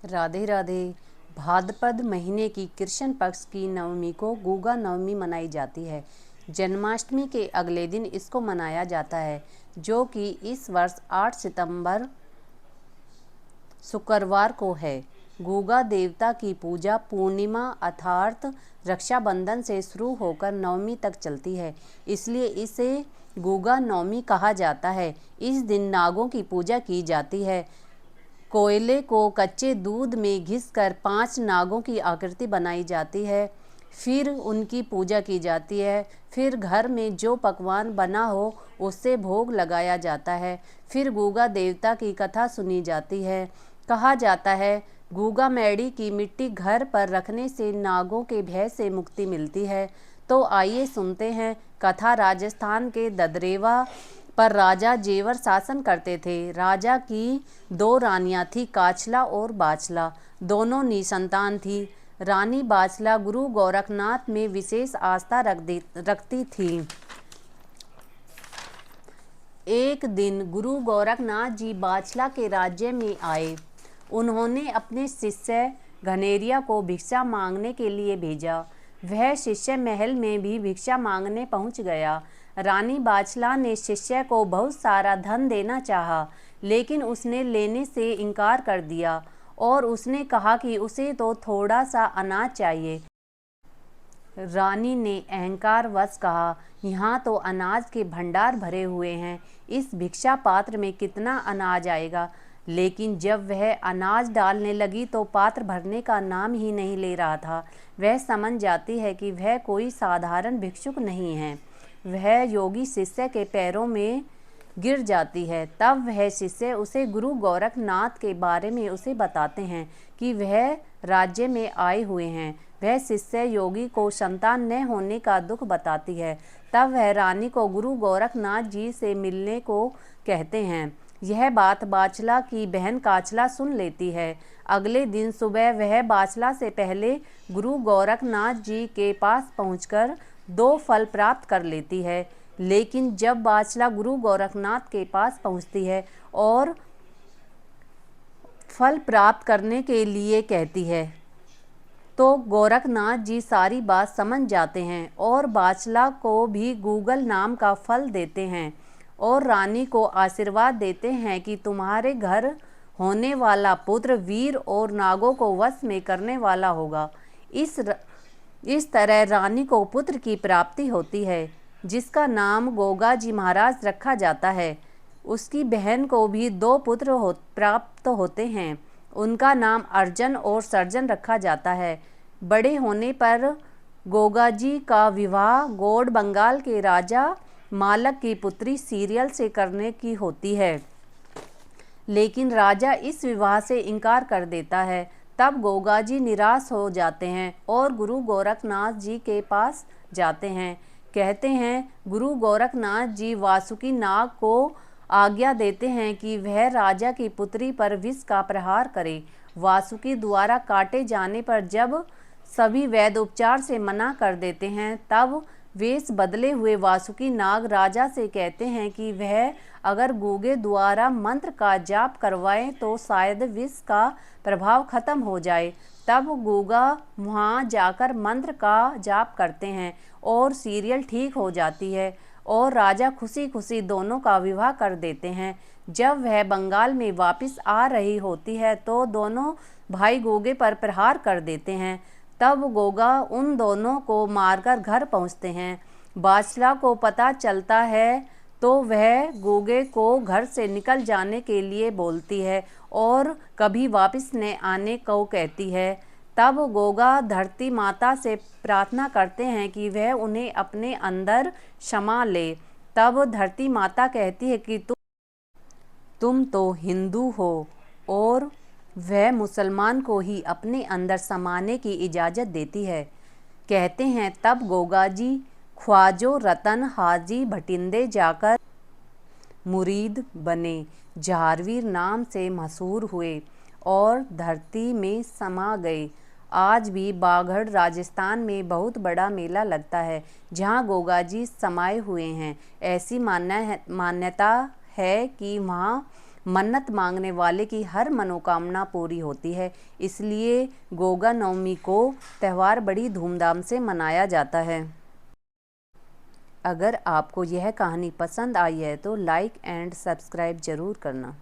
राधे राधे। भाद्रपद महीने की कृष्ण पक्ष की नवमी को गुगा नवमी मनाई जाती है। जन्माष्टमी के अगले दिन इसको मनाया जाता है, जो कि इस वर्ष 8 सितंबर शुक्रवार को है। गुगा देवता की पूजा पूर्णिमा अर्थात रक्षाबंधन से शुरू होकर नवमी तक चलती है, इसलिए इसे गुगा नवमी कहा जाता है। इस दिन नागों की पूजा की जाती है। कोयले को कच्चे दूध में घिसकर 5 नागों की आकृति बनाई जाती है, फिर उनकी पूजा की जाती है। फिर घर में जो पकवान बना हो उससे भोग लगाया जाता है। फिर गुगा देवता की कथा सुनी जाती है। कहा जाता है गुगा मैडी की मिट्टी घर पर रखने से नागों के भय से मुक्ति मिलती है। तो आइए सुनते हैं कथा। राजस्थान के ददरेवा पर राजा जेवर शासन करते थे। राजा की 2 रानियां थी, काचला और बाचला। दोनों निसंतान थी। रानी बाचला गुरु गोरखनाथ में विशेष आस्था रखती थी। एक दिन गुरु गोरखनाथ जी बाचला के राज्य में आए। उन्होंने अपने शिष्य घनेरिया को भिक्षा मांगने के लिए भेजा। वह शिष्य महल में भी भिक्षा मांगने पहुंच गया। रानी बाचला ने शिष्य को बहुत सारा धन देना चाहा, लेकिन उसने लेने से इनकार कर दिया और उसने कहा कि उसे तो थोड़ा सा अनाज चाहिए। रानी ने अहंकारवश कहा, यहाँ तो अनाज के भंडार भरे हुए हैं, इस भिक्षा पात्र में कितना अनाज आएगा। लेकिन जब वह अनाज डालने लगी तो पात्र भरने का नाम ही नहीं ले रहा था। वह समझ जाती है कि वह कोई साधारण भिक्षुक नहीं है। वह योगी शिष्य के पैरों में गिर जाती है। तब वह शिष्य उसे गुरु गोरखनाथ के बारे में उसे बताते हैं कि वह राज्य में आए हुए हैं। वह शिष्य योगी को संतान न होने का दुख बताती है। तब वह रानी को गुरु गोरखनाथ जी से मिलने को कहते हैं। यह बात बाचला की बहन काचला सुन लेती है। अगले दिन सुबह वह बाचला से पहले गुरु गोरखनाथ जी के पास पहुंचकर 2 फल प्राप्त कर लेती है। लेकिन जब बाचला गुरु गोरखनाथ के पास पहुंचती है और फल प्राप्त करने के लिए कहती है, तो गोरखनाथ जी सारी बात समझ जाते हैं और बाचला को भी गूगल नाम का फल देते हैं और रानी को आशीर्वाद देते हैं कि तुम्हारे घर होने वाला पुत्र वीर और नागों को वश में करने वाला होगा। इस तरह रानी को पुत्र की प्राप्ति होती है, जिसका नाम गोगा जी महाराज रखा जाता है। उसकी बहन को भी 2 पुत्र प्राप्त होते हैं। उनका नाम अर्जन और सर्जन रखा जाता है। बड़े होने पर गोगा जी का विवाह गोड बंगाल के राजा मालक की पुत्री सीरियल से करने की होती है, लेकिन राजा इस विवाह से इनकार कर देता है। तब गोगा जी निराश हो जाते हैं और गुरु गोरखनाथ जी के पास जाते हैं। कहते हैं गुरु गोरखनाथ जी वासुकी नाग को आज्ञा देते हैं कि वह राजा की पुत्री पर विष का प्रहार करे। वासुकी द्वारा काटे जाने पर जब सभी वैद्य उपचार से मना कर देते हैं, तब वेश बदले हुए वासुकी नाग राजा से कहते हैं कि वह अगर गूगे द्वारा मंत्र का जाप करवाएं तो शायद विष का प्रभाव खत्म हो जाए। तब गूगा वहाँ जाकर मंत्र का जाप करते हैं और सीरियल ठीक हो जाती है और राजा खुशी खुशी दोनों का विवाह कर देते हैं। जब वह बंगाल में वापस आ रही होती है तो दोनों भाई गूगे पर प्रहार कर देते हैं। तब गोगा उन दोनों को मारकर घर पहुंचते हैं। बाचला को पता चलता है तो वह गोगे को घर से निकल जाने के लिए बोलती है और कभी वापस न आने को कहती है। तब गोगा धरती माता से प्रार्थना करते हैं कि वह उन्हें अपने अंदर समा ले। तब धरती माता कहती है कि तुम तो हिंदू हो और वह मुसलमान को ही अपने अंदर समाने की इजाज़त देती है। कहते हैं तब गोगा जी ख्वाजो रतन हाजी भटिंदे जाकर मुरीद बने, जहारवीर नाम से मशहूर हुए और धरती में समा गए। आज भी बागड़ राजस्थान में बहुत बड़ा मेला लगता है जहाँ गोगा जी समाये हुए हैं। ऐसी मान्यता है कि वहाँ मन्नत मांगने वाले की हर मनोकामना पूरी होती है। इसलिए गोगा नवमी को त्यौहार बड़ी धूमधाम से मनाया जाता है। अगर आपको यह कहानी पसंद आई है तो लाइक एंड सब्सक्राइब ज़रूर करना।